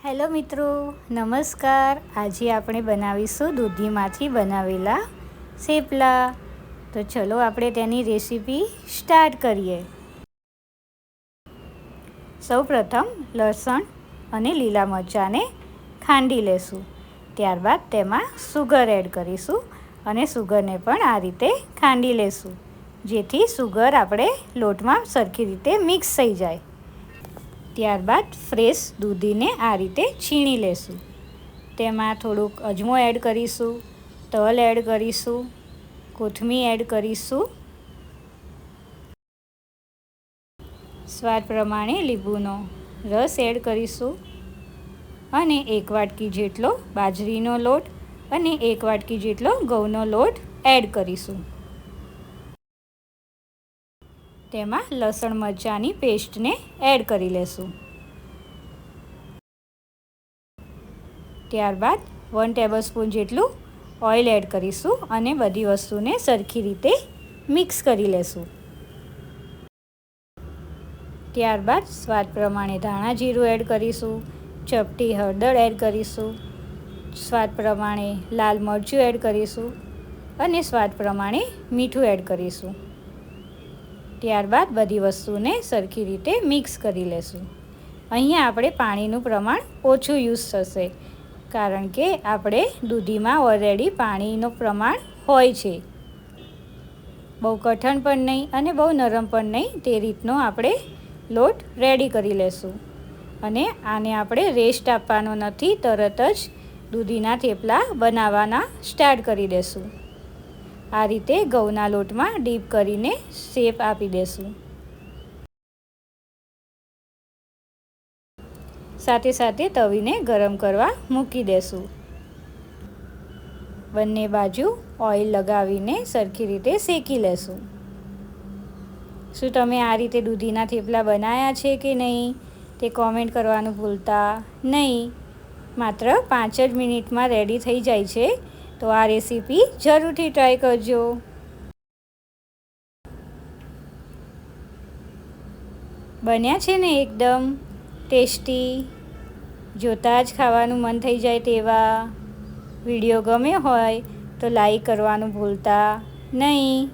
Hello મિત્રો, નમસ્કાર. આજે આપણે બનાવીશું દૂધીમાંથી બનાવેલા થેપલા. તો ચલો આપણે તેની રેસીપી સ્ટાર્ટ કરીએ. સૌપ્રથમ લસણ અને લીલા મરચાંને ખાંડી લેશું. ત્યારબાદ તેમાં સુગર એડ કરીશું અને સુગરને પણ આ રીતે ખાંડી લેશું, જેથી સુગર આપણે લોટમાં સરખી રીતે મિક્સ થઈ જાય. ત્યારબાદ ફ્રેશ દૂધીને આ રીતે છીણી લેશું. તેમાં થોડુંક અજમો એડ કરીશું, તલ એડ કરીશું, કોથમીર એડ કરીશું, સ્વાદ પ્રમાણે લીંબુનો રસ એડ કરીશું અને 1 વાટકી જેટલો બાજરીનો લોટ અને 1 વાટકી જેટલો ઘઉંનો લોટ એડ કરીશું. તેમાં લસણ મરચાંની પેસ્ટને એડ કરી લેશું. ત્યારબાદ 1 ટેબલસ્પૂન જેટલું ઓઇલ એડ કરીશું અને બધી વસ્તુને સરખી રીતે મિક્સ કરી લેશું. ત્યારબાદ સ્વાદ પ્રમાણે ધાણા જીરું એડ કરીશું, ચપટી હળદર એડ કરીશું, સ્વાદ પ્રમાણે લાલ મરચું એડ કરીશું અને સ્વાદ પ્રમાણે મીઠું એડ કરીશું. ત્યારબાદ બધી વસ્તુને સરખી રીતે મિક્સ કરી લેશું. અહીંયા આપણે પાણીનું પ્રમાણ ઓછું યુઝ થશે, કારણ કે આપણે દૂધીમાં ઓલરેડી પાણીનું પ્રમાણ હોય છે. બહુ કઠણ પણ નહીં અને બહુ નરમ પણ નહીં, તે રીતનો આપણે લોટ રેડી કરી લેશું. અને આને આપણે રેસ્ટ આપવાનો નથી, તરત જ દૂધીના થેપલા બનાવવાના સ્ટાર્ટ કરી દેશું. આ રીતે ઘઉંના લોટમાં ડીપ કરીને શેપ આપી દેશું. સાથે સાથે તવીને ગરમ કરવા મૂકી દેશું. બંને બાજુ ઓઇલ લગાવીને સરખી રીતે શેકી લેશું. શું તમે આ રીતે દૂધીના થેપલા બનાવ્યા છે કે નહીં, તે કોમેન્ટ કરવાનું ભૂલતા નહીં. માત્ર 5 જ મિનિટમાં રેડી થઈ જાય છે, તો આ રેસીપી જરૂરથી ટ્રાય કરજો. બન્યા છે ને એકદમ ટેસ્ટી, જોતાં જ ખાવાનું મન થઈ જાય તેવા. વિડીયો ગમ્યો હોય તો લાઈક કરવાનું ભૂલતા નહીં.